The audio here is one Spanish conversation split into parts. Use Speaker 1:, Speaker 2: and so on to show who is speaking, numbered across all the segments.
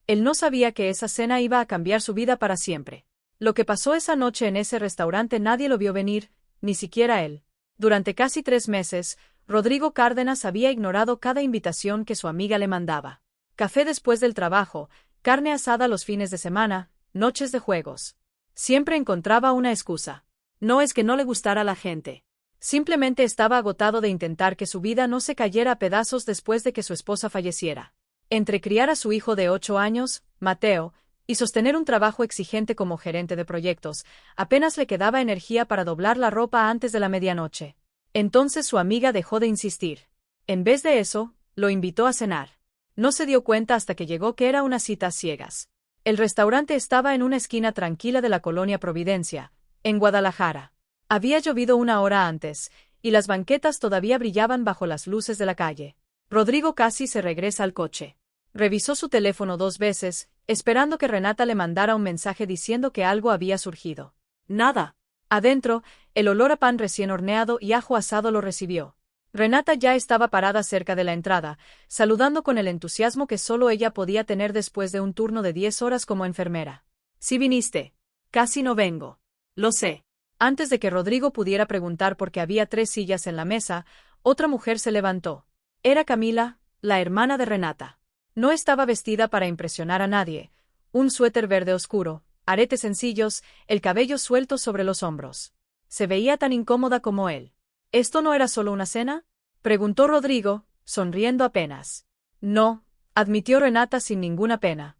Speaker 1: Él no sabía que esa cena iba a cambiar su vida para siempre. Lo que pasó esa noche en ese restaurante nadie lo vio venir, ni siquiera él. Durante casi 3 meses, Rodrigo Cárdenas había ignorado cada invitación que su amiga le mandaba. Café después del trabajo, carne asada los fines de semana, noches de juegos. Siempre encontraba una excusa. No es que no le gustara la gente. Simplemente estaba agotado de intentar que su vida no se cayera a pedazos después de que su esposa falleciera. Entre criar a su hijo de 8 años, Mateo, y sostener un trabajo exigente como gerente de proyectos, apenas le quedaba energía para doblar la ropa antes de la medianoche. Entonces su amiga dejó de insistir. En vez de eso, lo invitó a cenar. No se dio cuenta hasta que llegó que era una cita a ciegas. El restaurante estaba en una esquina tranquila de la colonia Providencia, en Guadalajara. Había llovido 1 hora antes, y las banquetas todavía brillaban bajo las luces de la calle. Rodrigo casi se regresa al coche. Revisó su teléfono 2 veces, esperando que Renata le mandara un mensaje diciendo que algo había surgido. Nada. Adentro, el olor a pan recién horneado y ajo asado lo recibió. Renata ya estaba parada cerca de la entrada, saludando con el entusiasmo que solo ella podía tener después de un turno de 10 horas como enfermera. «Sí viniste». «Casi no vengo». «Lo sé». Antes de que Rodrigo pudiera preguntar por qué había 3 sillas en la mesa, otra mujer se levantó. Era Camila, la hermana de Renata. No estaba vestida para impresionar a nadie. Un suéter verde oscuro, aretes sencillos, el cabello suelto sobre los hombros. Se veía tan incómoda como él. ¿Esto no era solo una cena?, preguntó Rodrigo, sonriendo apenas. No, admitió Renata sin ninguna pena.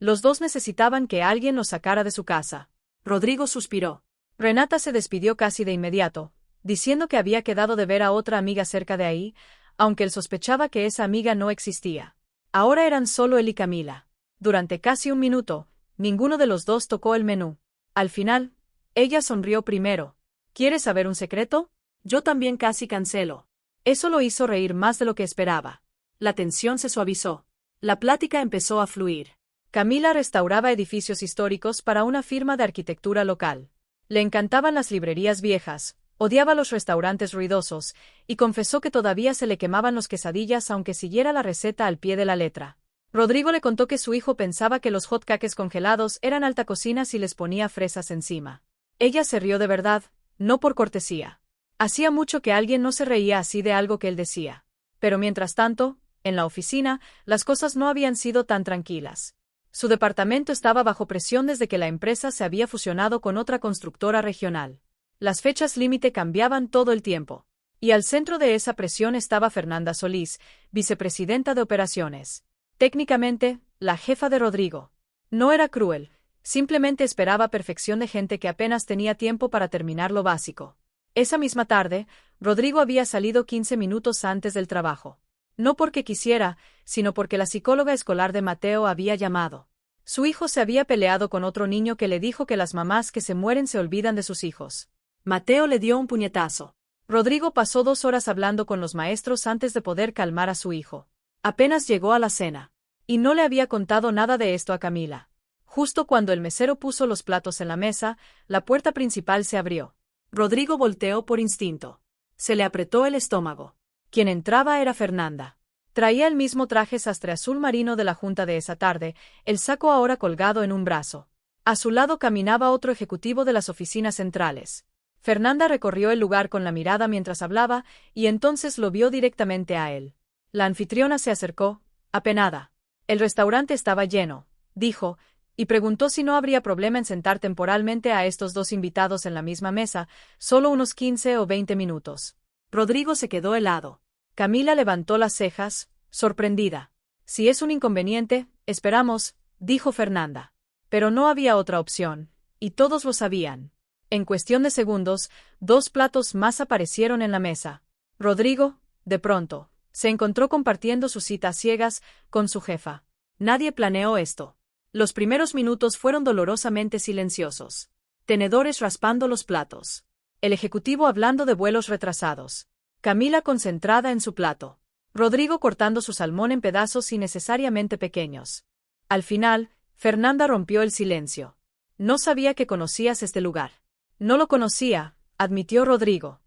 Speaker 1: Los dos necesitaban que alguien los sacara de su casa. Rodrigo suspiró. Renata se despidió casi de inmediato, diciendo que había quedado de ver a otra amiga cerca de ahí, aunque él sospechaba que esa amiga no existía. Ahora eran solo él y Camila. Durante casi 1 minuto, ninguno de los dos tocó el menú. Al final, ella sonrió primero. ¿Quieres saber un secreto? Yo también casi cancelo. Eso lo hizo reír más de lo que esperaba. La tensión se suavizó. La plática empezó a fluir. Camila restauraba edificios históricos para una firma de arquitectura local. Le encantaban las librerías viejas, odiaba los restaurantes ruidosos, y confesó que todavía se le quemaban los quesadillas aunque siguiera la receta al pie de la letra. Rodrigo le contó que su hijo pensaba que los hotcakes congelados eran alta cocina si les ponía fresas encima. Ella se rió de verdad, no por cortesía. Hacía mucho que alguien no se reía así de algo que él decía. Pero mientras tanto, en la oficina, las cosas no habían sido tan tranquilas. Su departamento estaba bajo presión desde que la empresa se había fusionado con otra constructora regional. Las fechas límite cambiaban todo el tiempo. Y al centro de esa presión estaba Fernanda Solís, vicepresidenta de operaciones. Técnicamente, la jefa de Rodrigo. No era cruel, simplemente esperaba perfección de gente que apenas tenía tiempo para terminar lo básico. Esa misma tarde, Rodrigo había salido 15 minutos antes del trabajo. No porque quisiera, sino porque la psicóloga escolar de Mateo había llamado. Su hijo se había peleado con otro niño que le dijo que las mamás que se mueren se olvidan de sus hijos. Mateo le dio un puñetazo. Rodrigo pasó 2 horas hablando con los maestros antes de poder calmar a su hijo. Apenas llegó a la cena. Y no le había contado nada de esto a Camila. Justo cuando el mesero puso los platos en la mesa, la puerta principal se abrió. Rodrigo volteó por instinto. Se le apretó el estómago. Quien entraba era Fernanda. Traía el mismo traje sastre azul marino de la junta de esa tarde, el saco ahora colgado en un brazo. A su lado caminaba otro ejecutivo de las oficinas centrales. Fernanda recorrió el lugar con la mirada mientras hablaba, y entonces lo vio directamente a él. La anfitriona se acercó, apenada. El restaurante estaba lleno, dijo, y preguntó si no habría problema en sentar temporalmente a estos 2 invitados en la misma mesa, solo unos 15 o 20 minutos. Rodrigo se quedó helado. Camila levantó las cejas, sorprendida. Si es un inconveniente, esperamos, dijo Fernanda. Pero no había otra opción, y todos lo sabían. En cuestión de segundos, 2 platos más aparecieron en la mesa. Rodrigo, de pronto, se encontró compartiendo su cita a ciegas con su jefa. Nadie planeó esto. Los primeros minutos fueron dolorosamente silenciosos. Tenedores raspando los platos. El ejecutivo hablando de vuelos retrasados. Camila concentrada en su plato. Rodrigo cortando su salmón en pedazos innecesariamente pequeños. Al final, Fernanda rompió el silencio. No sabía que conocías este lugar. No lo conocía, admitió Rodrigo.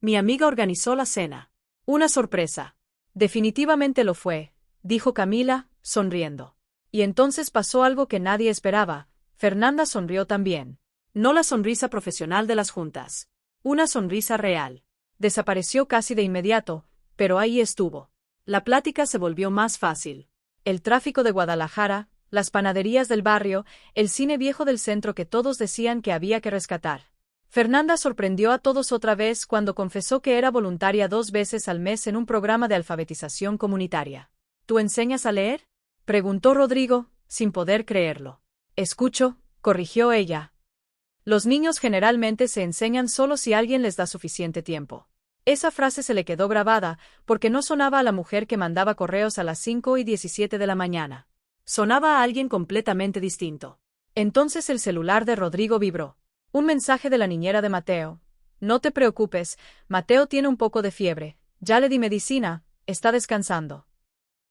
Speaker 1: Mi amiga organizó la cena. Una sorpresa. Definitivamente lo fue, dijo Camila, sonriendo. Y entonces pasó algo que nadie esperaba. Fernanda sonrió también. No la sonrisa profesional de las juntas. Una sonrisa real. Desapareció casi de inmediato, pero ahí estuvo. La plática se volvió más fácil. El tráfico de Guadalajara, las panaderías del barrio, el cine viejo del centro que todos decían que había que rescatar. Fernanda sorprendió a todos otra vez cuando confesó que era voluntaria 2 veces al mes en un programa de alfabetización comunitaria. ¿Tú enseñas a leer?, preguntó Rodrigo, sin poder creerlo. Escucho, corrigió ella. Los niños generalmente se enseñan solo si alguien les da suficiente tiempo. Esa frase se le quedó grabada, porque no sonaba a la mujer que mandaba correos a las 5:17 de la mañana. Sonaba a alguien completamente distinto. Entonces el celular de Rodrigo vibró. Un mensaje de la niñera de Mateo. No te preocupes, Mateo tiene un poco de fiebre. Ya le di medicina, está descansando.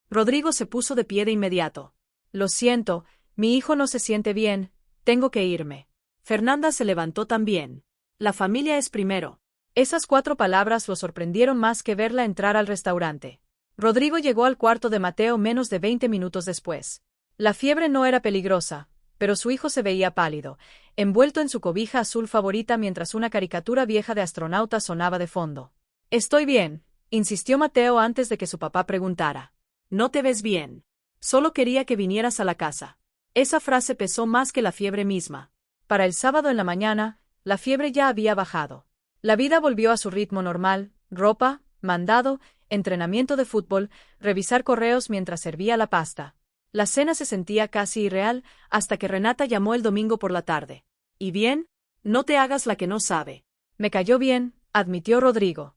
Speaker 1: Rodrigo se puso de pie de inmediato. Lo siento, mi hijo no se siente bien, tengo que irme. Fernanda se levantó también. La familia es primero. Esas 4 palabras lo sorprendieron más que verla entrar al restaurante. Rodrigo llegó al cuarto de Mateo menos de 20 minutos después. La fiebre no era peligrosa, pero su hijo se veía pálido, envuelto en su cobija azul favorita mientras una caricatura vieja de astronauta sonaba de fondo. Estoy bien, insistió Mateo antes de que su papá preguntara. No te ves bien. Solo quería que vinieras a la casa. Esa frase pesó más que la fiebre misma. Para el sábado en la mañana, la fiebre ya había bajado. La vida volvió a su ritmo normal, ropa, mandado, entrenamiento de fútbol, revisar correos mientras servía la pasta. La cena se sentía casi irreal hasta que Renata llamó el domingo por la tarde. ¿Y bien? No te hagas la que no sabe. Me cayó bien, admitió Rodrigo.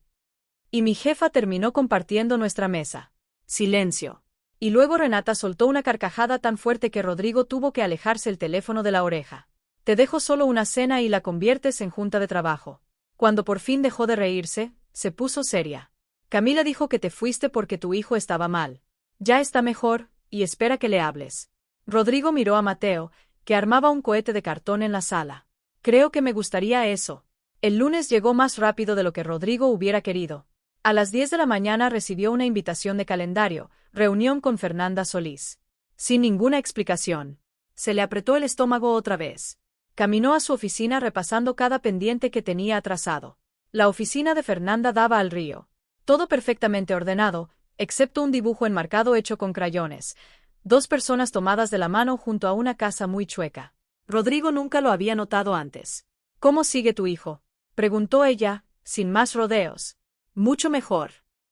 Speaker 1: Y mi jefa terminó compartiendo nuestra mesa. Silencio. Y luego Renata soltó una carcajada tan fuerte que Rodrigo tuvo que alejarse el teléfono de la oreja. Te dejo solo una cena y la conviertes en junta de trabajo. Cuando por fin dejó de reírse, se puso seria. Camila dijo que te fuiste porque tu hijo estaba mal. Ya está mejor, y espera que le hables. Rodrigo miró a Mateo, que armaba un cohete de cartón en la sala. Creo que me gustaría eso. El lunes llegó más rápido de lo que Rodrigo hubiera querido. A las 10 de la mañana recibió una invitación de calendario, reunión con Fernanda Solís. Sin ninguna explicación. Se le apretó el estómago otra vez. Caminó a su oficina repasando cada pendiente que tenía atrasado. La oficina de Fernanda daba al río. Todo perfectamente ordenado, excepto un dibujo enmarcado hecho con crayones. 2 personas tomadas de la mano junto a una casa muy chueca. Rodrigo nunca lo había notado antes. ¿Cómo sigue tu hijo?, preguntó ella, sin más rodeos. Mucho mejor.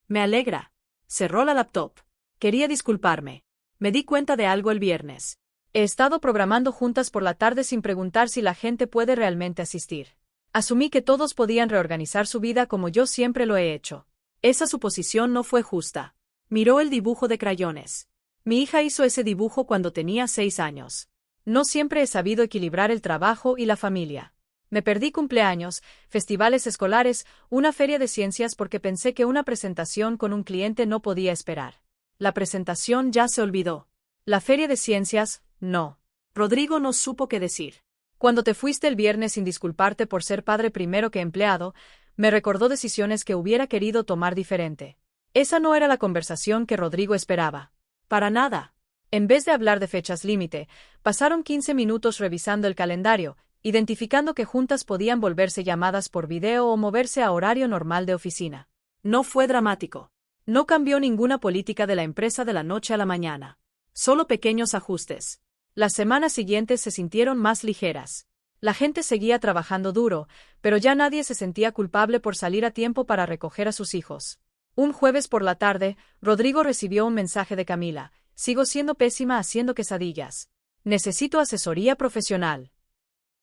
Speaker 1: Me alegra. Cerró la laptop. Quería disculparme. Me di cuenta de algo el viernes. He estado programando juntas por la tarde sin preguntar si la gente puede realmente asistir. Asumí que todos podían reorganizar su vida como yo siempre lo he hecho. Esa suposición no fue justa. Miró el dibujo de crayones. Mi hija hizo ese dibujo cuando tenía 6 años. No siempre he sabido equilibrar el trabajo y la familia. Me perdí cumpleaños, festivales escolares, una feria de ciencias porque pensé que una presentación con un cliente no podía esperar. La presentación ya se olvidó. La feria de ciencias, no. Rodrigo no supo qué decir. Cuando te fuiste el viernes sin disculparte por ser padre primero que empleado, me recordó decisiones que hubiera querido tomar diferente. Esa no era la conversación que Rodrigo esperaba. Para nada. En vez de hablar de fechas límite, pasaron 15 minutos revisando el calendario, identificando que juntas podían volverse llamadas por video o moverse a horario normal de oficina. No fue dramático. No cambió ninguna política de la empresa de la noche a la mañana. Solo pequeños ajustes. Las semanas siguientes se sintieron más ligeras. La gente seguía trabajando duro, pero ya nadie se sentía culpable por salir a tiempo para recoger a sus hijos. Un jueves por la tarde, Rodrigo recibió un mensaje de Camila. Sigo siendo pésima haciendo quesadillas. Necesito asesoría profesional.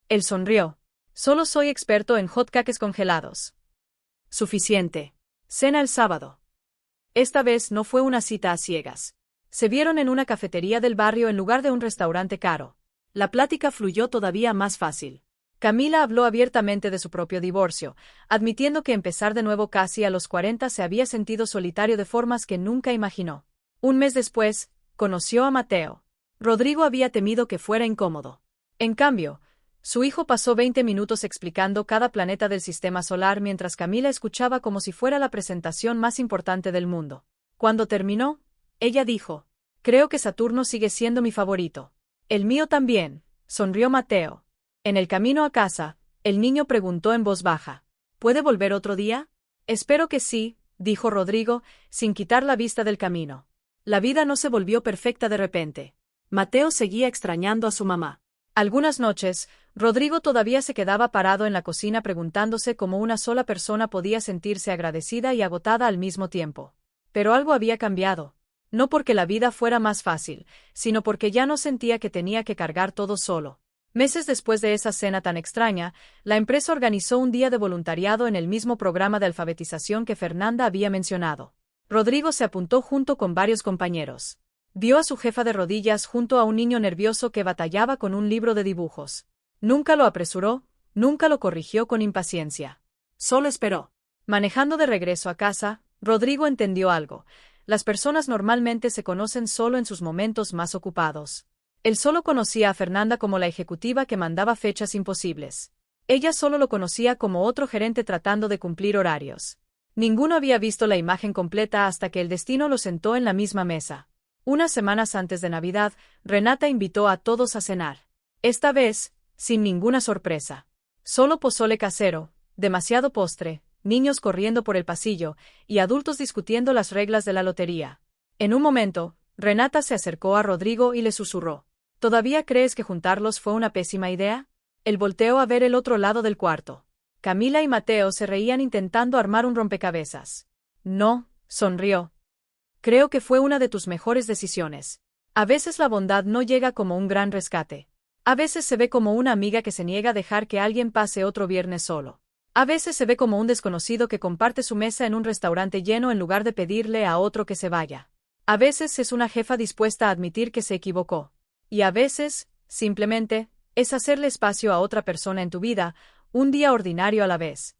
Speaker 1: Él sonrió. Solo soy experto en hotcakes congelados. Suficiente. Cena el sábado. Esta vez no fue una cita a ciegas. Se vieron en una cafetería del barrio en lugar de un restaurante caro. La plática fluyó todavía más fácil. Camila habló abiertamente de su propio divorcio, admitiendo que empezar de nuevo casi a los 40 se había sentido solitario de formas que nunca imaginó. Un mes después, conoció a Mateo. Rodrigo había temido que fuera incómodo. En cambio, su hijo pasó 20 minutos explicando cada planeta del sistema solar mientras Camila escuchaba como si fuera la presentación más importante del mundo. Cuando terminó, ella dijo, Creo que Saturno sigue siendo mi favorito. El mío también, sonrió Mateo. En el camino a casa, el niño preguntó en voz baja. ¿Puede volver otro día? Espero que sí, dijo Rodrigo, sin quitar la vista del camino. La vida no se volvió perfecta de repente. Mateo seguía extrañando a su mamá. Algunas noches, Rodrigo todavía se quedaba parado en la cocina preguntándose cómo una sola persona podía sentirse agradecida y agotada al mismo tiempo. Pero algo había cambiado. No porque la vida fuera más fácil, sino porque ya no sentía que tenía que cargar todo solo. Meses después de esa cena tan extraña, la empresa organizó un día de voluntariado en el mismo programa de alfabetización que Fernanda había mencionado. Rodrigo se apuntó junto con varios compañeros. Vio a su jefa de rodillas junto a un niño nervioso que batallaba con un libro de dibujos. Nunca lo apresuró, nunca lo corrigió con impaciencia. Solo esperó. Manejando de regreso a casa, Rodrigo entendió algo. Las personas normalmente se conocen solo en sus momentos más ocupados. Él solo conocía a Fernanda como la ejecutiva que mandaba fechas imposibles. Ella solo lo conocía como otro gerente tratando de cumplir horarios. Ninguno había visto la imagen completa hasta que el destino lo sentó en la misma mesa. Unas semanas antes de Navidad, Renata invitó a todos a cenar. Esta vez, sin ninguna sorpresa. Solo pozole casero, demasiado postre, niños corriendo por el pasillo, y adultos discutiendo las reglas de la lotería. En un momento, Renata se acercó a Rodrigo y le susurró. ¿Todavía crees que juntarlos fue una pésima idea? Él volteó a ver el otro lado del cuarto. Camila y Mateo se reían intentando armar un rompecabezas. No, sonrió. Creo que fue una de tus mejores decisiones. A veces la bondad no llega como un gran rescate. A veces se ve como una amiga que se niega a dejar que alguien pase otro viernes solo. A veces se ve como un desconocido que comparte su mesa en un restaurante lleno en lugar de pedirle a otro que se vaya. A veces es una jefa dispuesta a admitir que se equivocó. Y a veces, simplemente, es hacerle espacio a otra persona en tu vida, un día ordinario a la vez.